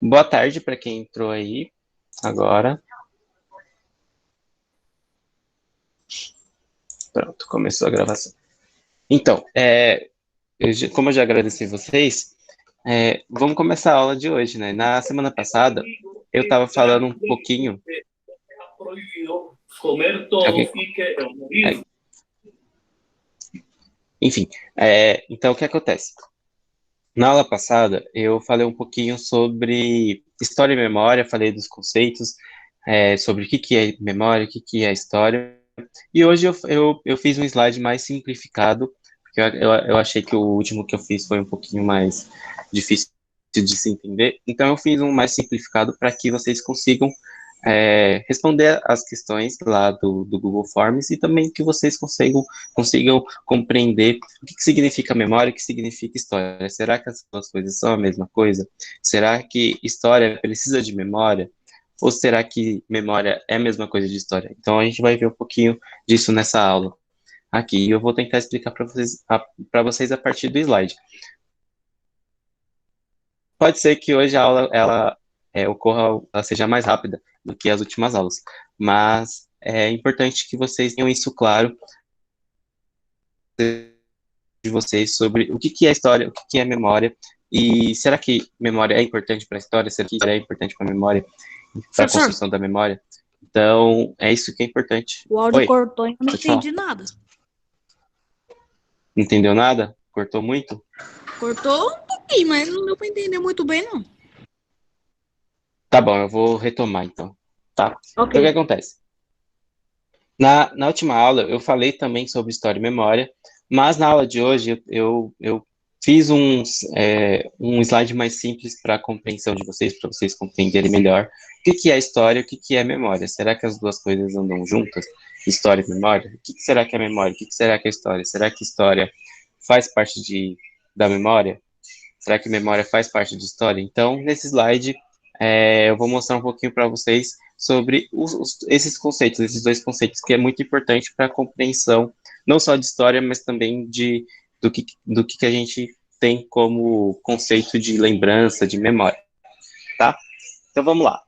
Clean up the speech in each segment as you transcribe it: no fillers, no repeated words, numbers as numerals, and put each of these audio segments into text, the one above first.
Boa tarde para quem entrou aí agora. Pronto, começou a gravação. Então, como eu já agradeci vocês, vamos começar a aula de hoje, né? Na semana passada, eu estava falando um pouquinho. Alguém- é, Enfim, então o que acontece? Na aula passada, eu falei um pouquinho sobre história e memória, falei dos conceitos, sobre o que que é memória, o que que é história. E hoje eu fiz um slide mais simplificado, porque eu achei que o último que eu fiz foi um pouquinho mais difícil de se entender. Então eu fiz um mais simplificado para que vocês consigam responder as questões lá do Google Forms e também que vocês consigam compreender o que significa memória, o que significa história. Será que as duas coisas são a mesma coisa? Será que história precisa de memória? Ou será que memória é a mesma coisa de história? Então a gente vai ver um pouquinho disso nessa aula aqui. E eu vou tentar explicar para vocês a partir do slide. Pode ser que hoje a aula ela seja mais rápida do que as últimas aulas, mas é importante que vocês tenham isso claro de vocês sobre o que que é história, o que que é memória, e será que memória é importante para a história? Será que história é importante para a memória, para a Professor, construção da memória? Então, é isso que é importante. o áudio Oi, cortou e eu não pode falar. entendi nada. Não entendeu nada? Cortou muito? Cortou um pouquinho, mas não deu para entender muito bem, não. Tá bom, eu vou retomar então, tá? Ok. Então, o que acontece? Na última aula, eu falei também sobre história e memória, mas na aula de hoje eu fiz um slide mais simples para a compreensão de vocês, para vocês compreenderem melhor o que que é história e o que que é memória. Será que as duas coisas andam juntas? História e memória? O que que será que é memória? O que que será que é história? Será que história faz parte da memória? Será que memória faz parte de história? Então, nesse slide, eu vou mostrar um pouquinho para vocês sobre esses conceitos, esses dois conceitos, que é muito importante para a compreensão, não só de história, mas também do que a gente tem como conceito de lembrança, de memória, tá? Então, vamos lá.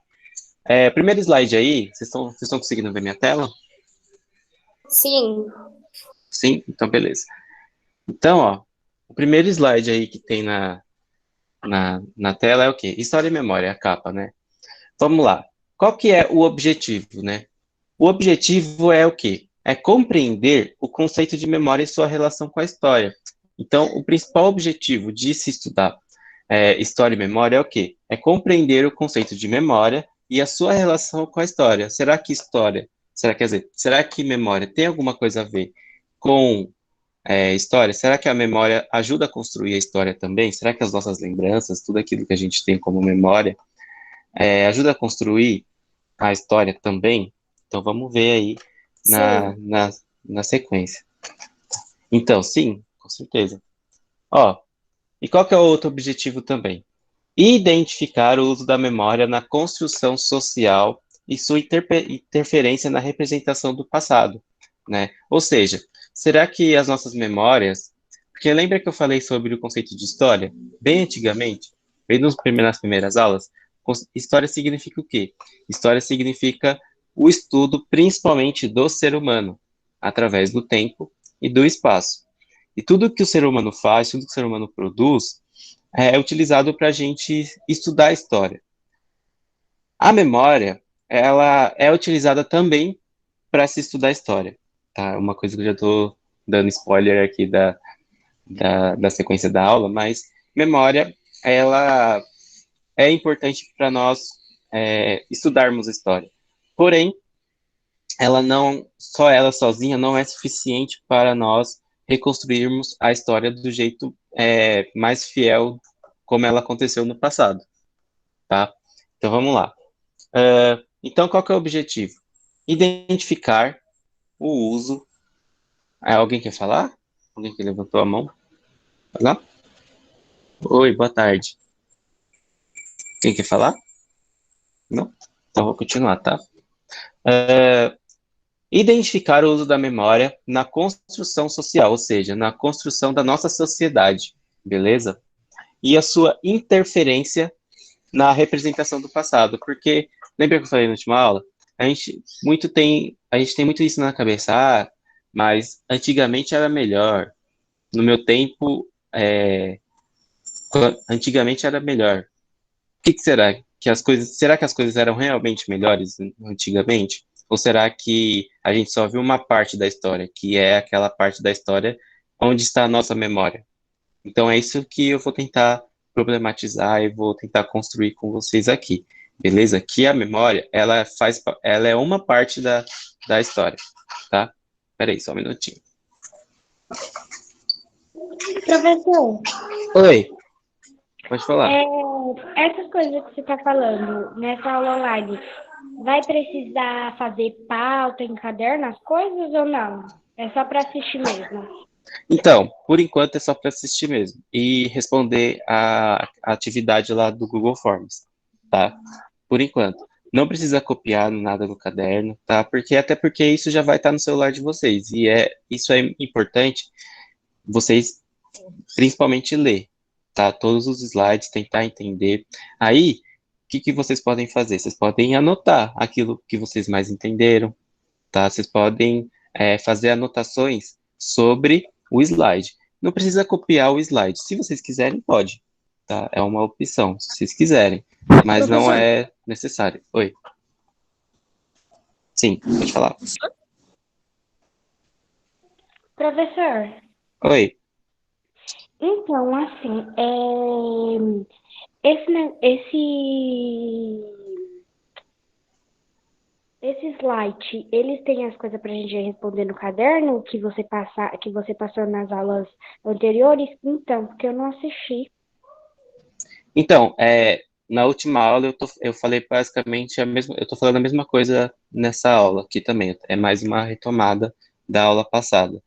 Primeiro slide aí, vocês estão conseguindo ver minha tela? Sim, Sim? Então, beleza. Então, ó, o primeiro slide aí que tem na tela é o quê? História e memória, a capa, né? Vamos lá. Qual que é o objetivo, né? O objetivo é o quê? É compreender o conceito de memória e sua relação com a história. Então, o principal objetivo de se estudar história e memória é o quê? É compreender o conceito de memória e a sua relação com a história. Será que memória tem alguma coisa a ver com história? Será que a memória ajuda a construir a história também? Será que as nossas lembranças, tudo aquilo que a gente tem como memória, ajuda a construir a história também? Então vamos ver aí na, sim. na, na sequência. Então, sim, com certeza. Ó, e qual que é o outro objetivo também? Identificar o uso da memória na construção social e sua interferência na representação do passado, né? Ou seja, será que as nossas memórias... Porque lembra que eu falei sobre o conceito de história? Bem antigamente, bem nas primeiras aulas, história significa o quê? História significa o estudo principalmente do ser humano, através do tempo e do espaço. E tudo que o ser humano faz, tudo que o ser humano produz, é utilizado para a gente estudar a história. A memória, ela é utilizada também para se estudar a história, tá? Uma coisa que eu já estou dando spoiler aqui da sequência da aula, mas memória, ela é importante para nós estudarmos a história. Porém, só ela sozinha não é suficiente para nós reconstruirmos a história do jeito mais fiel como ela aconteceu no passado, tá? Então vamos lá. Então, qual que é o objetivo? Identificar o uso. Alguém quer falar? Alguém que levantou a mão? Vai lá? Oi, boa tarde. Quem quer falar? Não? Então vou continuar, tá? Identificar o uso da memória na construção social, ou seja, na construção da nossa sociedade, beleza? E a sua interferência na representação do passado, porque lembra que eu falei na última aula? A gente tem muito isso na cabeça, mas antigamente era melhor. No meu tempo, antigamente era melhor. O que será? Será que as coisas eram realmente melhores antigamente? Ou será que a gente só viu uma parte da história, que é aquela parte da história onde está a nossa memória? Então é isso que eu vou tentar problematizar e vou tentar construir com vocês aqui, beleza? Que a memória, ela é uma parte da história, tá? Peraí, só um minutinho. Professor, Oi, pode falar. essas coisas que você está falando nessa aula online, vai precisar fazer pauta em caderno as coisas ou não? É só para assistir mesmo? Então, por enquanto é só para assistir mesmo e responder a atividade lá do Google Forms, tá? Por enquanto. Não precisa copiar nada no caderno, tá? Até porque isso já vai estar no celular de vocês e isso é importante vocês principalmente ler, tá? Todos os slides, tentar entender. Aí, o que vocês podem fazer? Vocês podem anotar aquilo que vocês mais entenderam, tá? Vocês podem fazer anotações sobre o slide. Não precisa copiar o slide. Se vocês quiserem, pode, tá? É uma opção, se vocês quiserem, mas não Professor, é necessário. Oi. Sim, pode falar. Professor, Oi. então, assim, esse slide, eles têm as coisas para a gente responder no caderno que você passou nas aulas anteriores? Então, porque eu não assisti. Então, na última aula eu falei basicamente eu tô falando a mesma coisa nessa aula aqui também. É mais uma retomada da aula passada,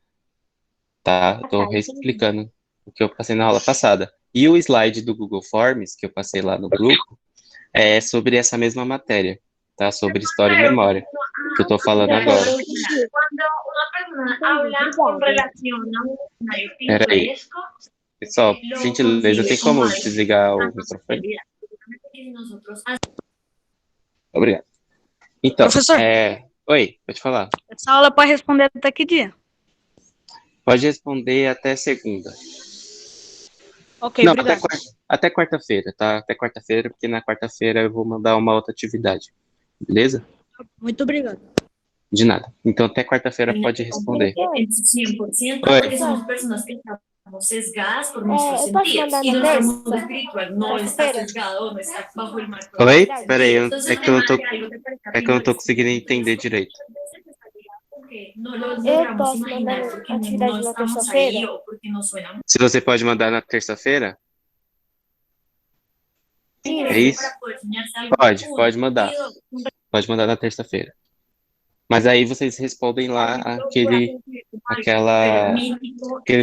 tá? Eu Ah, tô tá, entendi. reexplicando o que eu passei na aula passada. E o slide do Google Forms, que eu passei lá no grupo, é sobre essa mesma matéria, tá? Sobre história e memória, que eu tô falando Professor, agora. eu entendi. Entendi, Con obrigada. relación a un escenario Peraí, pintoresco, pessoal, por lo gentileza, concibe tem con como mayor desligar o microfone? facilidad. Seguramente que nosotros Obrigado. Então, professor, oi, pode falar. essa aula pode responder até que dia? Pode responder até segunda. Ok, Não, obrigado. até quarta-feira, tá? Até quarta-feira, porque na quarta-feira eu vou mandar uma outra atividade. Beleza? Muito obrigado. De nada. Então, até quarta-feira pode realmente responder. en su 100%, Oi. porque somos personas que estamos sesgadas por nuestros Eu posso sentidos mandar y na nuestro mundo terça? espiritual no está Terça-feira? sesgado, no está bajo el marco de Oi? nuestros Peraí, sentidos. Entonces, é que eu não tô, que algo te parezca é que eu não tô pintoresco, conseguindo entender direito. porque no lo Eu logramos posso mandar imaginar, porque atividade no na estamos ahí terça-feira? o porque no suena Se você pode mandar na terça-feira, Sim. é isso? para poder soñarse algo Pode mandar. Pode mandar na terça-feira. Mas aí vocês respondem lá aquele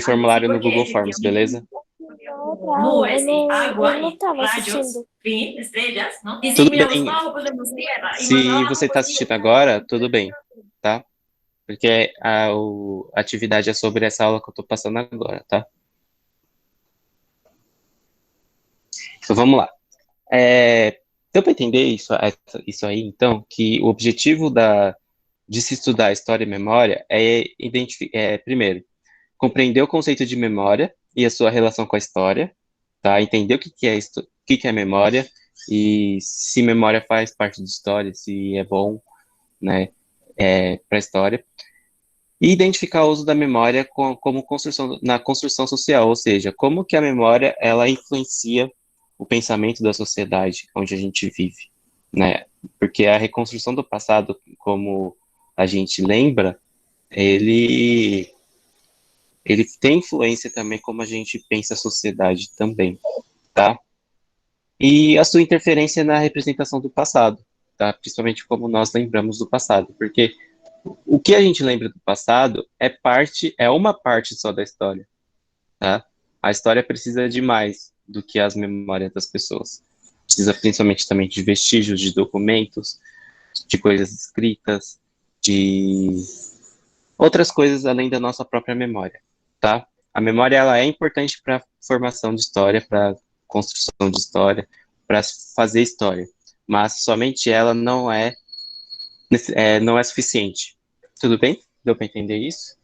formulário no Google Forms, beleza? nubes, eu agua não y estava rayos, assistindo. fin, estrellas, ¿no? Y Tudo si miramos bem. para abajo, pues vemos tierra. Y más Se abajo, você está pues assistindo agora, tudo bem, tá? Porque a atividade é sobre essa aula que eu estou passando agora, tá? Então vamos lá. Deu para entender isso aí, então, que o objetivo de se estudar história e memória primeiro, compreender o conceito de memória e a sua relação com a história, tá? Entender o que é memória e se memória faz parte de história, se é bom, né, para a história. E identificar o uso da memória como na construção social, ou seja, como que a memória ela influencia o pensamento da sociedade onde a gente vive, né? Porque a reconstrução do passado, como a gente lembra, ele tem influência também como a gente pensa a sociedade também, tá? E a sua interferência na representação do passado, tá? Principalmente como nós lembramos do passado, porque o que a gente lembra do passado é uma parte só da história, tá? A história precisa de mais do que as memórias das pessoas. Precisa principalmente também de vestígios, de documentos, de coisas escritas, de outras coisas além da nossa própria memória, tá? A memória ela é importante para formação de história, para construção de história, para fazer história, mas somente ela não é suficiente. Tudo bem? Deu para entender isso?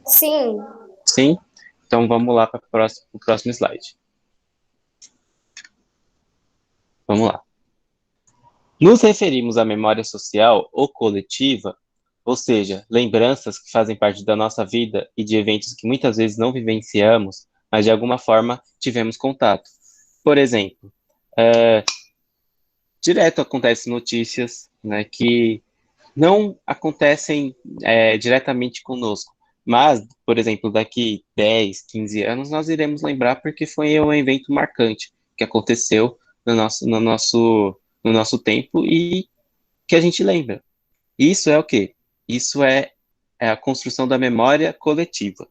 Sim. Sim? Então vamos lá para o próximo slide. Vamos lá. Nos referimos à memória social ou coletiva, ou seja, lembranças que fazem parte da nossa vida e de eventos que muitas vezes não vivenciamos, mas de alguma forma tivemos contato. Por exemplo, direto acontecem notícias, né, que não acontecem diretamente conosco, mas, por exemplo, daqui 10, 15 anos, nós iremos lembrar porque foi um evento marcante que aconteceu no nosso tempo e que a gente lembra. Isso é o quê? Isso é a construção da memória coletiva,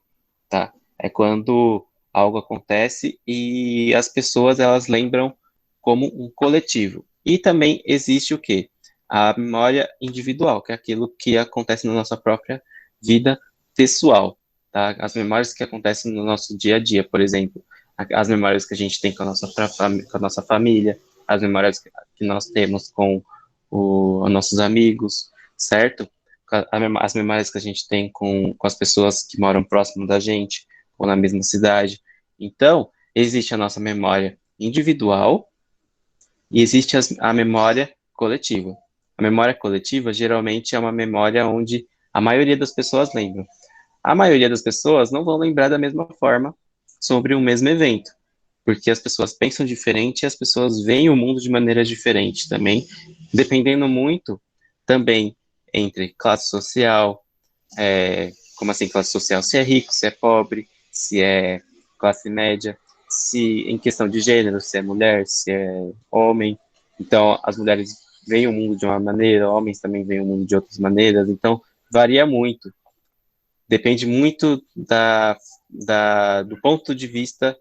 tá? É quando algo acontece e as pessoas, elas lembram como um coletivo. E também existe o quê? A memória individual, que é aquilo que acontece na nossa própria vida pessoal, tá? As memórias que acontecem no nosso dia a dia, por exemplo, as memórias que a gente tem com a nossa família, as memórias que nós temos com os nossos amigos, certo? As memórias que a gente tem com as pessoas que moram próximo da gente, ou na mesma cidade. Então, existe a nossa memória individual e existe a memória coletiva. A memória coletiva, geralmente, é uma memória onde a maioria das pessoas lembram. A maioria das pessoas não vão lembrar da mesma forma sobre o mesmo evento, porque as pessoas pensam diferente e as pessoas veem o mundo de maneira diferente também, dependendo muito também entre classe social, como assim classe social, se é rico, se é pobre, se é classe média, se em questão de gênero, se é mulher, se é homem. Então, as mulheres veem o mundo de uma maneira, homens também veem o mundo de outras maneiras, então varia muito. Depende muito do ponto de vista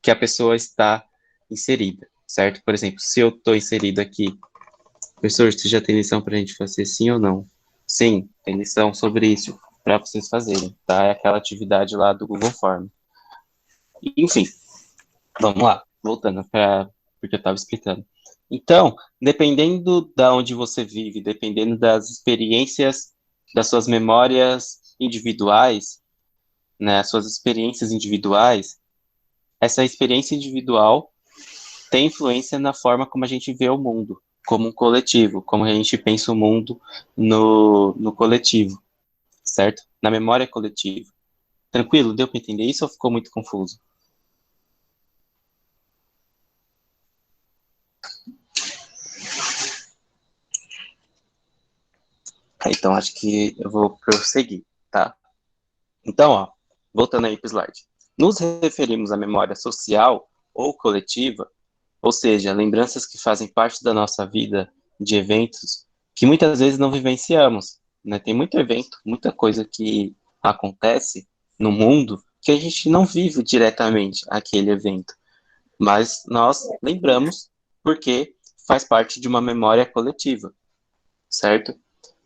que a pessoa está inserida, certo? Por exemplo, se eu estou inserido aqui, professor, você já tem lição para a gente fazer sim ou não? Sim, tem lição sobre isso para vocês fazerem, tá? É aquela atividade lá do Google Form. Enfim, vamos lá, voltando para porque eu estava explicando. Então, dependendo da onde você vive, dependendo das experiências, das suas memórias individuais, né, as suas experiências individuais, essa experiência individual tem influência na forma como a gente vê o mundo, como um coletivo, como a gente pensa o mundo no coletivo, certo? Na memória coletiva. Tranquilo? Deu para entender isso ou ficou muito confuso? Então, acho que eu vou prosseguir, tá? Então, ó, voltando aí para o slide. Nos referimos à memória social ou coletiva, ou seja, lembranças que fazem parte da nossa vida de eventos que muitas vezes não vivenciamos, né? Tem muito evento, muita coisa que acontece no mundo que a gente não vive diretamente aquele evento, mas nós lembramos porque faz parte de uma memória coletiva, certo?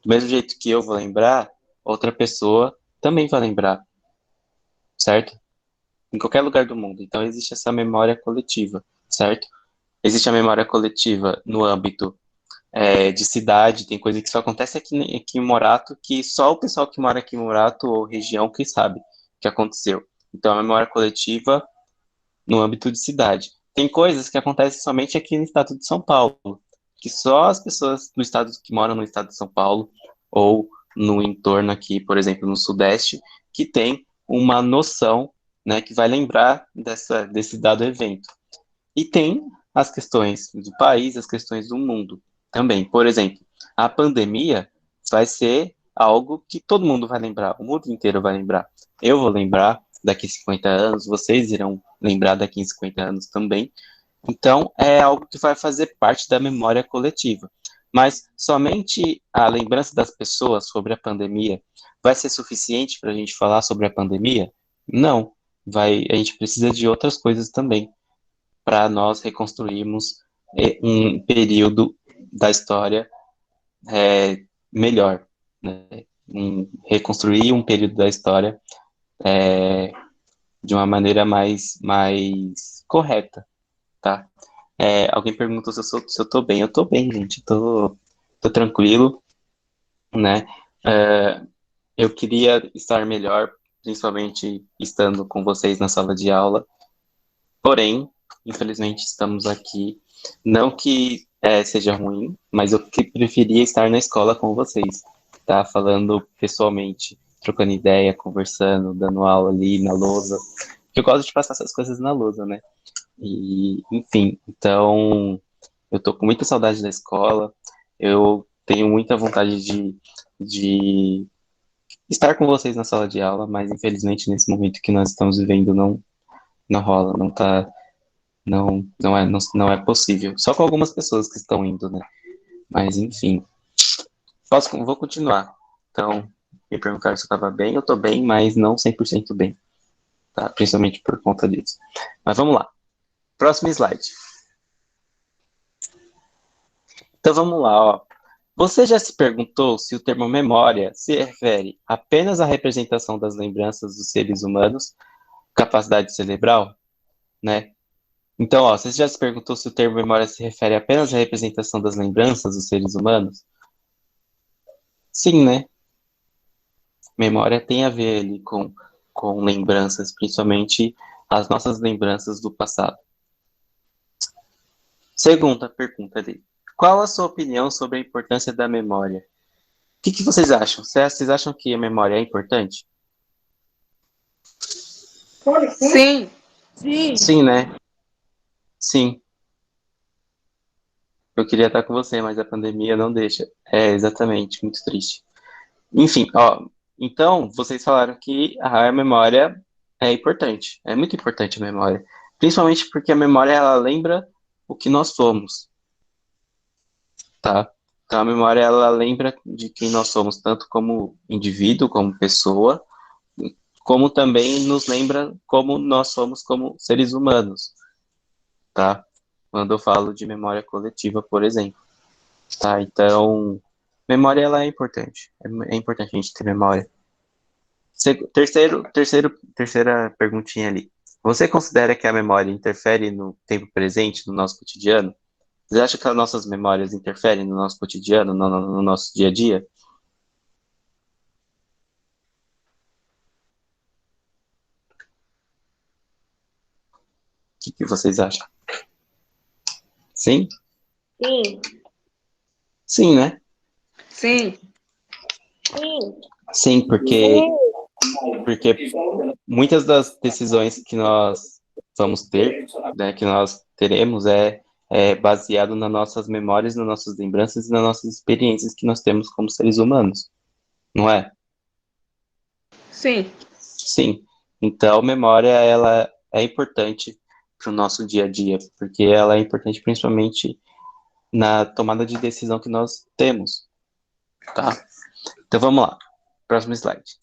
Do mesmo jeito que eu vou lembrar, outra pessoa também vai lembrar, certo? Em qualquer lugar do mundo. Então existe essa memória coletiva, certo? Existe a memória coletiva no âmbito de cidade, tem coisa que só acontece aqui em Morato, que só o pessoal que mora aqui em Morato ou região que sabe que aconteceu. Então, a memória coletiva no âmbito de cidade. Tem coisas que acontecem somente aqui no estado de São Paulo, que só as pessoas do estado que moram no estado de São Paulo ou no entorno aqui, por exemplo, no Sudeste, que tem uma noção, né, que vai lembrar desse dado evento. E tem as questões do país, as questões do mundo também. Por exemplo, a pandemia vai ser algo que todo mundo vai lembrar, o mundo inteiro vai lembrar. Eu vou lembrar daqui a 50 anos, vocês irão lembrar daqui a 50 anos também. Então, é algo que vai fazer parte da memória coletiva. Mas somente a lembrança das pessoas sobre a pandemia vai ser suficiente para a gente falar sobre a pandemia? Não. A gente precisa de outras coisas também para nós reconstruirmos um período da história melhor, né? Reconstruir um período da história de uma maneira mais correta, tá? Alguém perguntou se eu tô bem. Eu tô bem, gente. Tô tranquilo, né? É, eu queria estar melhor, principalmente estando com vocês na sala de aula. Porém, infelizmente, estamos aqui. Não que seja ruim, mas eu que preferia estar na escola com vocês, tá? Falando pessoalmente, trocando ideia, conversando, dando aula ali na lousa. Porque eu gosto de passar essas coisas na lousa, né? E, enfim, então, eu tô com muita saudade da escola. Eu tenho muita vontade de estar com vocês na sala de aula, mas infelizmente nesse momento que nós estamos vivendo não rola, não tá. Não é possível. Só com algumas pessoas que estão indo, né? Mas, enfim. Vou continuar. Então, me perguntaram se eu estava bem. Eu estou bem, mas não 100% bem. Tá? Principalmente por conta disso. Mas vamos lá. Próximo slide. Então, vamos lá, ó. Você já se perguntou se o termo memória se refere apenas à representação das lembranças dos seres humanos, capacidade cerebral, né? Então, ó, você já se perguntou se o termo memória se refere apenas à representação das lembranças dos seres humanos? Sim, né? Memória tem a ver ali com lembranças, principalmente as nossas lembranças do passado. Segunda pergunta ali. Qual a sua opinião sobre a importância da memória? O que vocês acham? Vocês acham que a memória é importante? Sim. Sim. Sim, né? Sim. Eu queria estar com você, mas a pandemia não deixa. É, exatamente, muito triste. Enfim, ó, então vocês falaram que a memória é importante, é muito importante a memória, principalmente porque a memória ela lembra o que nós somos, tá? Então a memória ela lembra de quem nós somos, tanto como indivíduo, como pessoa, como também nos lembra como nós somos como seres humanos, tá? Quando eu falo de memória coletiva, por exemplo, tá? Então, memória ela é importante, é importante a gente ter memória. Terceira perguntinha ali. Você considera que a memória interfere no tempo presente, no nosso cotidiano? Você acha que as nossas memórias interferem no nosso cotidiano, no nosso dia a dia? O que vocês acham? Sim? Sim, Sim, né? Sim. sim, Sim, porque muitas das decisões que nós vamos ter, né, que nós teremos, é baseado nas nossas memórias, nas nossas lembranças e nas nossas experiências que nós temos como seres humanos, não é? Sim. Sim. Então, memória, ela é importante para o nosso dia a dia, porque ela é importante principalmente na tomada de decisão que nós temos, tá? Então, vamos lá. Próximo slide.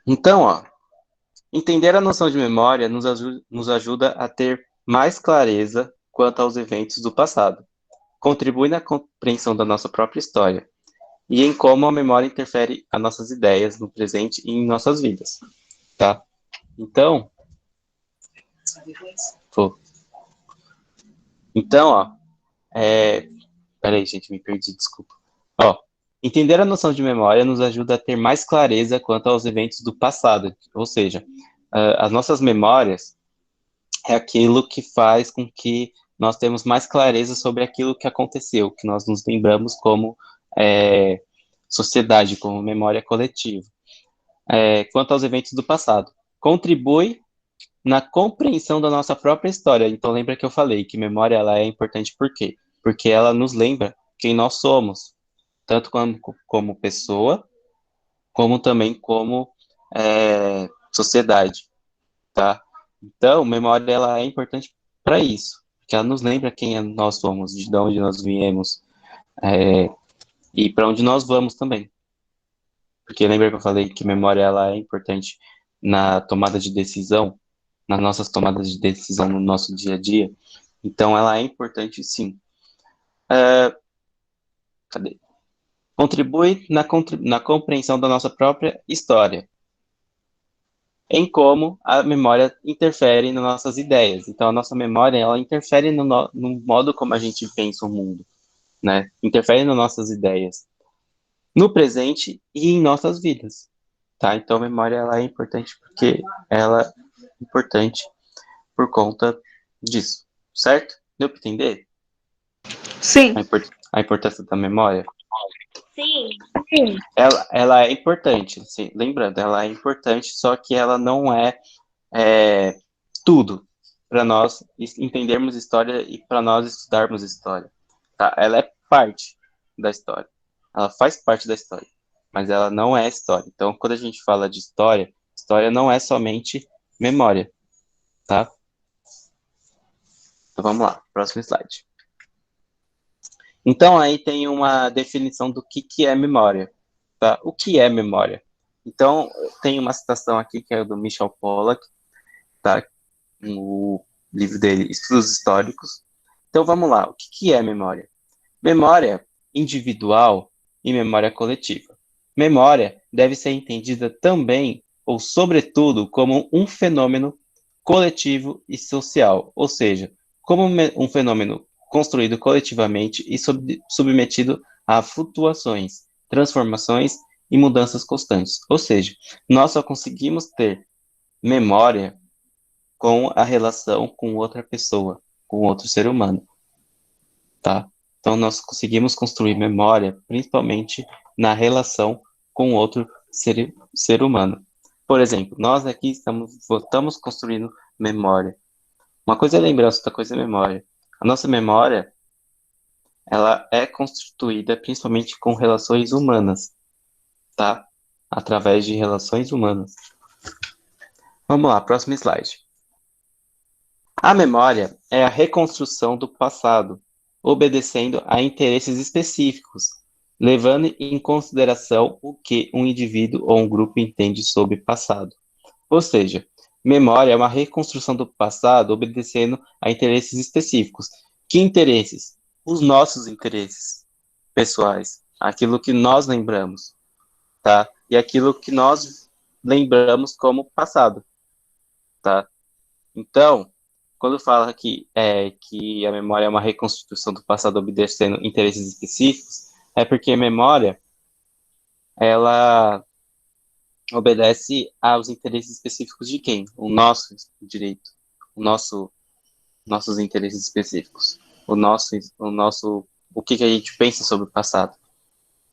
Então, ó, entender a noção de memória nos ajuda a ter mais clareza quanto aos eventos do passado, contribui na compreensão da nossa própria história e em como a memória interfere as nossas ideias no presente e em nossas vidas, tá? Então, pô, ó, peraí, gente, me perdi, desculpa. Ó, entender a noção de memória nos ajuda a ter mais clareza quanto aos eventos do passado, ou seja, as nossas memórias é aquilo que faz com que nós temos mais clareza sobre aquilo que aconteceu, que nós nos lembramos como sociedade, como memória coletiva. Quanto aos eventos do passado, contribui na compreensão da nossa própria história. Então, lembra que eu falei que memória ela é importante por quê? Porque ela nos lembra quem nós somos, tanto como pessoa, como também como sociedade, tá? Então, memória ela é importante para isso, porque ela nos lembra quem nós somos, de onde nós viemos, e para onde nós vamos também. Porque lembra que eu falei que memória ela é importante na tomada de decisão, nas nossas tomadas de decisão no nosso dia a dia? Então, ela é importante sim. Cadê? Contribui na compreensão da nossa própria história. em como a memória interfere nas nossas ideias. Então, a nossa memória, ela interfere no modo como a gente pensa o mundo, né? Interfere nas nossas ideias, no presente e em nossas vidas, tá? Então, a memória, ela é importante porque ela é importante por conta disso, certo? Deu para entender Sim. a importância da memória? Sim. Ela é importante, sim, lembrando, ela é importante, só que ela não é tudo para nós entendermos história e para nós estudarmos história, tá? Ela é parte da história, ela faz parte da história, mas ela não é história. Então, quando a gente fala de história, história não é somente memória, tá? Então, vamos lá, próximo slide. Então, aí tem uma definição do que é memória, tá? O que é memória? Então, tem uma citação aqui que é do Michel Pollack, tá? No livro dele, Estudos Históricos. Então, vamos lá. O que é memória? Memória individual e memória coletiva. Memória deve ser entendida também, ou sobretudo, como um fenômeno coletivo e social, ou seja, como um fenômeno construído coletivamente e submetido a flutuações, transformações e mudanças constantes. Ou seja, nós só conseguimos ter memória com a relação com outra pessoa, com outro ser humano, tá? Então, nós conseguimos construir memória, principalmente na relação com outro ser humano. Por exemplo, nós aqui estamos construindo memória. Uma coisa é lembrança, outra coisa é memória. A nossa memória, ela é constituída principalmente com relações humanas, tá? Através de relações humanas. Vamos lá, próximo slide. A memória é a reconstrução do passado, obedecendo a interesses específicos, levando em consideração o que um indivíduo ou um grupo entende sobre passado. Ou seja, memória é uma reconstrução do passado obedecendo a interesses específicos. Que interesses? Os nossos interesses pessoais, aquilo que nós lembramos, tá? E aquilo que nós lembramos como passado, tá? Então, quando fala que a memória é uma reconstituição do passado obedecendo interesses específicos, é porque a memória, ela obedece aos interesses específicos de quem? O nosso direito, o nossos interesses específicos, o que a gente pensa sobre o passado,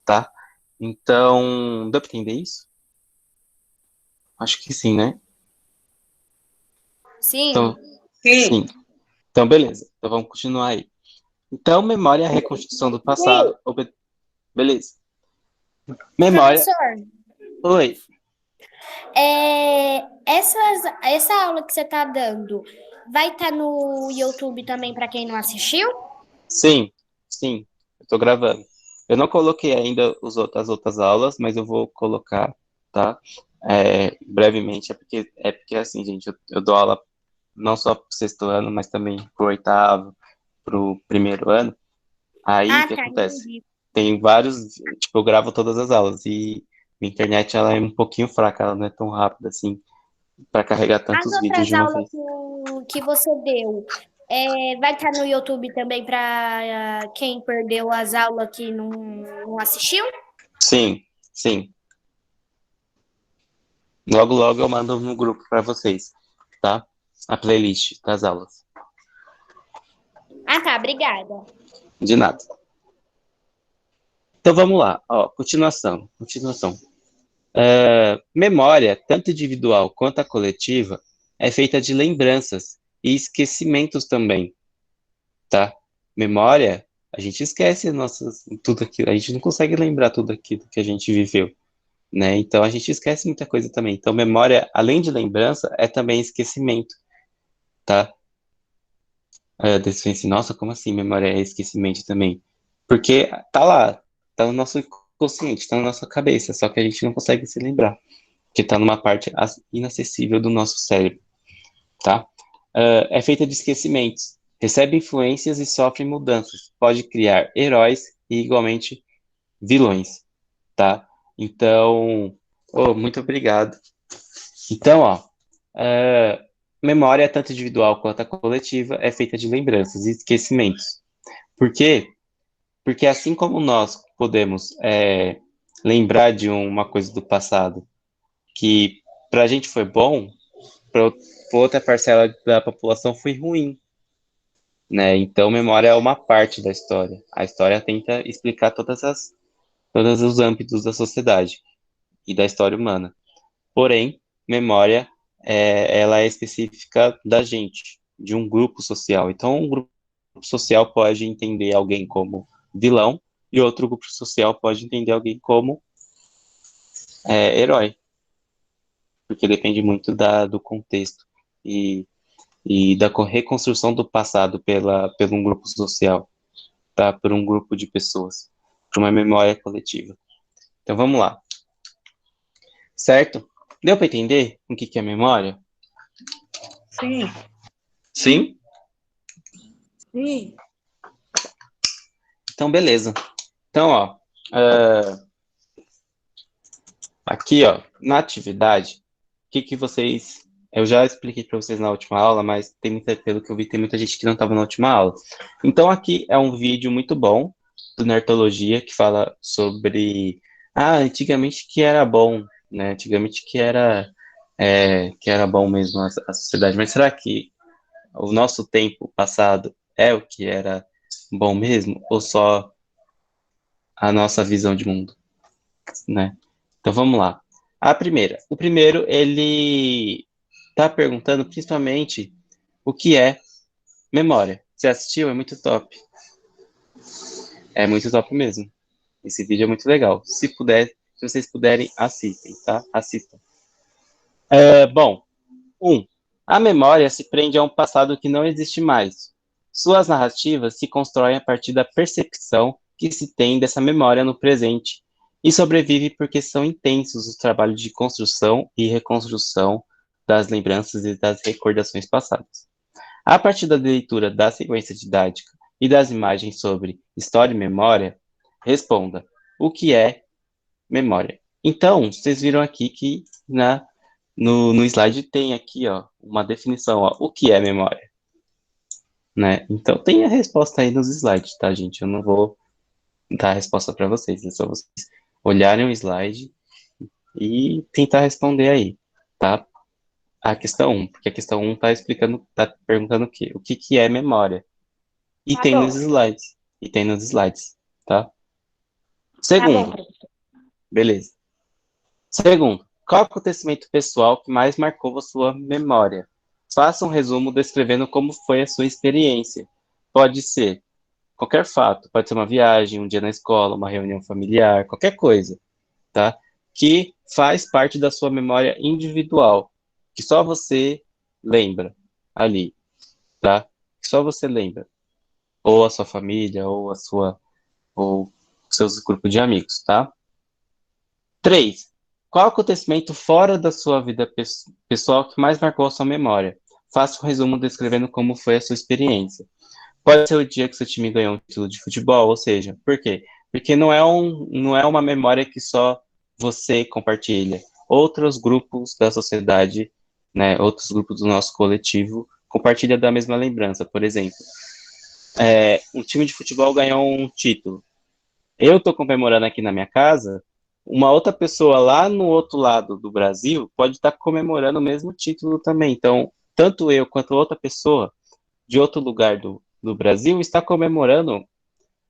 tá? Então, dá para entender isso? Acho que sim, né? Sim. Então, Sim. sim. Então, beleza. Então, vamos continuar aí. Então, memória é a reconstrução do passado. Beleza. Memória. Professor, Oi. essa aula que você está dando vai estar no YouTube também para quem não assistiu? Sim, sim. Eu tô gravando. Eu não coloquei ainda as outras aulas, mas eu vou colocar, tá? Brevemente. É porque assim, gente, eu dou aula não só pro sexto ano, mas também pro oitavo, pro primeiro ano. Aí, o que Tá, acontece? entendi. Tem vários, tipo, eu gravo todas as aulas e minha internet, ela é um pouquinho fraca, ela não é tão rápida, assim, para carregar As tantos vídeos outras de uma aulas vez. que você deu, vai estar no YouTube também para quem perdeu as aulas que não assistiu? Sim, sim. Logo, logo eu mando no grupo para vocês, tá? A playlist das aulas. Tá, obrigada. De nada. Então vamos lá, ó, continuação. Memória, tanto individual quanto a coletiva, é feita de lembranças e esquecimentos também, tá? Memória, a gente esquece tudo aquilo, a gente não consegue lembrar tudo aquilo que a gente viveu, né? Então a gente esquece muita coisa também. Então memória, além de lembrança, é também esquecimento, tá? Daí você pensa, nossa, como assim memória é esquecimento também? Porque tá lá, tá no nosso consciente, tá na nossa cabeça, só que a gente não consegue se lembrar, que tá numa parte inacessível do nosso cérebro, tá? É feita de esquecimentos, recebe influências e sofre mudanças, pode criar heróis e igualmente vilões, tá? Então, muito obrigado. Então, ó, memória, tanto individual quanto a coletiva, é feita de lembranças e esquecimentos. Por quê? Porque assim como nós podemos lembrar de uma coisa do passado que para a gente foi bom, para outra parcela da população foi ruim, né? Então, memória é uma parte da história. A história tenta explicar todos os âmbitos da sociedade e da história humana. Porém, memória, ela é específica da gente, de um grupo social. Então, um grupo social pode entender alguém como vilão e outro grupo social pode entender alguém como herói, porque depende muito do contexto e da reconstrução do passado por um grupo social, tá? Por um grupo de pessoas, por uma memória coletiva. Então, vamos lá. Certo? Deu para entender o que é memória? Sim. Sim? Sim. Então, beleza. Então, ó, aqui, ó, na atividade, o que vocês... Eu já expliquei para vocês na última aula, mas pelo que eu vi, tem muita gente que não estava na última aula. Então, aqui é um vídeo muito bom do Nerdologia, que fala sobre... antigamente que era bom, né? Antigamente que era bom mesmo a sociedade. Mas será que o nosso tempo passado é o que era bom mesmo? Ou só a nossa visão de mundo, né? Então vamos lá. O primeiro, ele tá perguntando principalmente o que é memória. Você assistiu? É muito top. É muito top mesmo. Esse vídeo é muito legal. Se vocês puderem, assistem, tá? Assistam. Bom, a memória se prende a um passado que não existe mais. Suas narrativas se constroem a partir da percepção que se tem dessa memória no presente e sobrevive porque são intensos os trabalhos de construção e reconstrução das lembranças e das recordações passadas. A partir da leitura da sequência didática e das imagens sobre história e memória, responda: o que é memória? Então, vocês viram aqui que no slide tem aqui, ó, uma definição, ó, o que é memória, né? Então tem a resposta aí nos slides, tá, gente? Eu não vou dar a resposta para vocês, é só vocês olharem o slide e tentar responder aí, tá? A questão 1, porque a questão 1 tá perguntando o quê? O que é memória? E Tá tem bom. nos slides, tá? Tá bom, Segundo, professor. beleza. Segundo, qual acontecimento pessoal que mais marcou a sua memória? Faça um resumo descrevendo como foi a sua experiência. Pode ser qualquer fato, pode ser uma viagem, um dia na escola, uma reunião familiar, qualquer coisa, tá? Que faz parte da sua memória individual, que só você lembra ali, tá? Que só você lembra. Ou a sua família, ou seus grupos de amigos, tá? 3. Qual acontecimento fora da sua vida pessoal que mais marcou a sua memória? Faça um resumo descrevendo como foi a sua experiência. Pode ser o dia que seu time ganhou um título de futebol, ou seja, por quê? Porque não é uma memória que só você compartilha. Outros grupos da sociedade, né, outros grupos do nosso coletivo compartilham da mesma lembrança. Por exemplo, um time de futebol ganhou um título. Eu estou comemorando aqui na minha casa, uma outra pessoa lá no outro lado do Brasil pode estar comemorando o mesmo título também. Então, tanto eu quanto outra pessoa de outro lugar do Brasil está comemorando,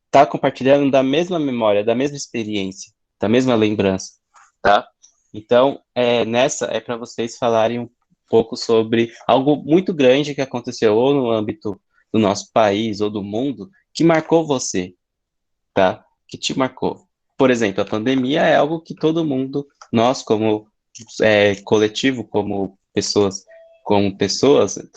está compartilhando da mesma memória, da mesma experiência, da mesma lembrança, tá? Então, nessa é para vocês falarem um pouco sobre algo muito grande que aconteceu ou no âmbito do nosso país ou do mundo que marcou você, tá? Que te marcou. Por exemplo, a pandemia é algo que todo mundo, nós como coletivo, como pessoas,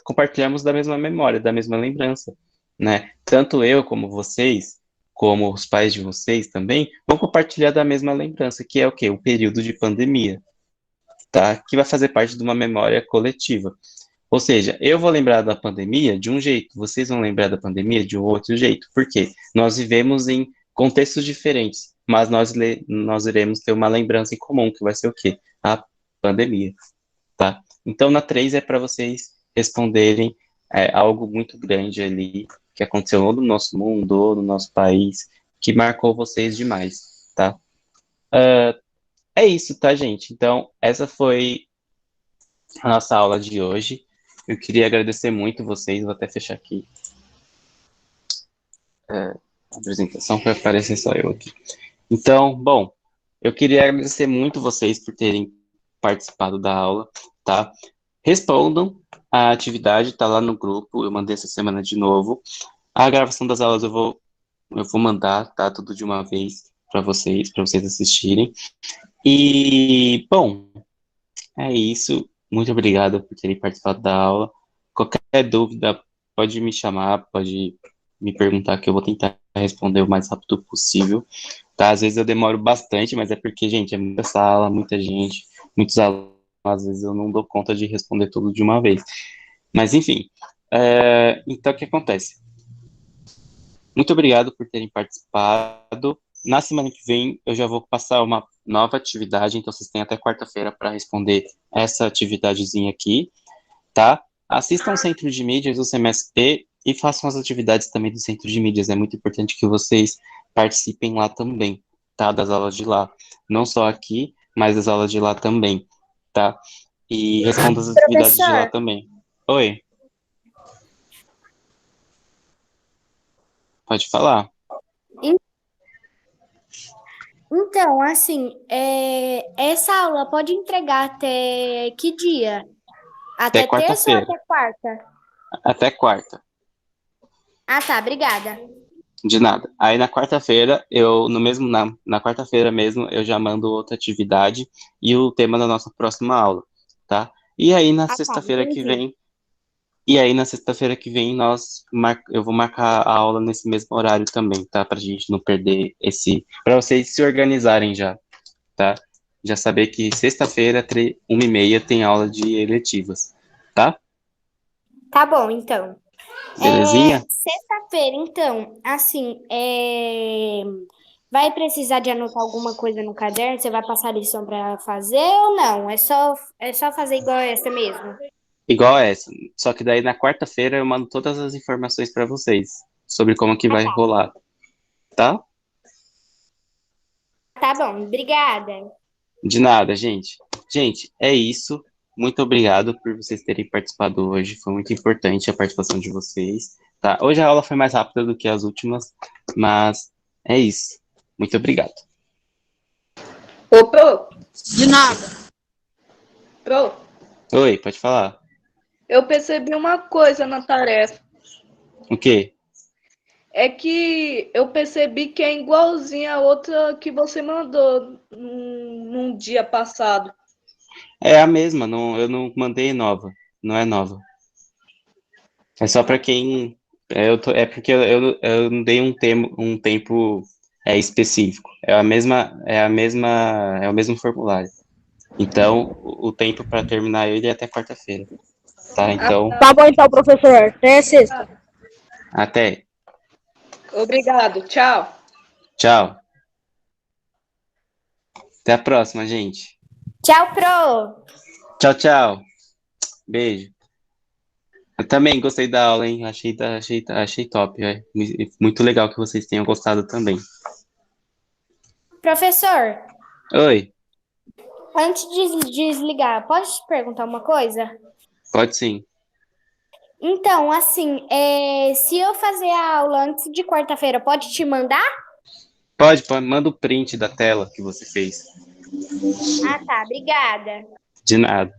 compartilhamos da mesma memória, da mesma lembrança, né? Tanto eu como vocês, como os pais de vocês também, vão compartilhar da mesma lembrança, que é o quê? O período de pandemia, tá? Que vai fazer parte de uma memória coletiva. Ou seja, eu vou lembrar da pandemia de um jeito, vocês vão lembrar da pandemia de um outro jeito. Por quê? Nós vivemos em contextos diferentes, mas nós iremos ter uma lembrança em comum, que vai ser o quê? A pandemia, tá? Então, na 3 é para vocês responderem algo muito grande ali, que aconteceu ou no nosso mundo, ou no nosso país, que marcou vocês demais, tá? É isso, tá, gente? Então, essa foi a nossa aula de hoje. Eu queria agradecer muito vocês, vou até fechar aqui a apresentação para aparecer só eu aqui. Então, bom, eu queria agradecer muito vocês por terem participado da aula, tá? Respondam a atividade, tá lá no grupo, eu mandei essa semana de novo. A gravação das aulas eu vou mandar, tá? Tudo de uma vez para vocês assistirem. E, bom, é isso. Muito obrigado por terem participado da aula. Qualquer dúvida, pode me chamar, pode me perguntar que eu vou tentar responder o mais rápido possível. Tá? Às vezes eu demoro bastante, mas é porque, gente, é muita sala, muita gente, muitos alunos, às vezes eu não dou conta de responder tudo de uma vez. Mas, enfim, então o que acontece? Muito obrigado por terem participado. Na semana que vem, eu já vou passar uma nova atividade, então vocês têm até quarta-feira para responder essa atividadezinha aqui, tá? Assistam o Centro de Mídias, o CMSP, e façam as atividades também do Centro de Mídias. É muito importante que vocês participem lá também, tá? Das aulas de lá. Não só aqui, mas das aulas de lá também, tá? E respondam as atividades de lá Professor, também. Oi, pode falar. então, assim, essa aula pode entregar até que dia? Até Até terça ou quarta-feira. até quarta? Até quarta. Ah, tá, obrigada. De nada. Aí na quarta-feira, na quarta-feira mesmo, eu já mando outra atividade e o tema da nossa próxima aula, tá? E aí na Ah, tá, sexta-feira que entendi. vem, eu vou marcar a aula nesse mesmo horário também, tá? Pra gente não perder pra vocês se organizarem já, tá? Já saber que sexta-feira, 1h30, tem aula de eletivas, tá? Tá bom, então. Belezinha? Sexta-feira, então, assim, vai precisar de anotar alguma coisa no caderno? Você vai passar a lição para fazer ou não? É só fazer igual essa mesmo? Igual essa. Só que daí na quarta-feira eu mando todas as informações para vocês sobre como que Ah, vai tá. rolar, tá? Tá bom, obrigada. De nada, gente. Gente, é isso. Muito obrigado por vocês terem participado hoje. Foi muito importante a participação de vocês, tá? Hoje a aula foi mais rápida do que as últimas, mas é isso. Muito obrigado. Ô, Pro, De nada. Pro, Oi, pode falar. eu percebi uma coisa na tarefa. O quê? É que eu percebi que é igualzinha a outra que você mandou num dia passado. É a mesma, eu não mandei nova. Não é nova. É só para quem. É porque eu não dei um tempo específico. É o mesmo formulário. Então, o tempo para terminar ele é até quarta-feira. Tá? Então, Tá bom então, professor. Até sexta. até. Obrigado, tchau. Tchau. Até a próxima, gente. Tchau, Pro. Tchau, tchau. Beijo. Eu também gostei da aula, hein? Achei top. Muito legal que vocês tenham gostado também. Professor, Oi, antes de desligar, pode te perguntar uma coisa? pode sim. Então, assim, se eu fazer a aula antes de quarta-feira, pode te mandar? Pode, manda o print da tela que você fez. Ah, tá, obrigada. De nada.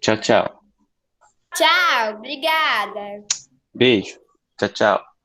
Tchau, tchau. Tchau, obrigada. Beijo. Tchau, tchau.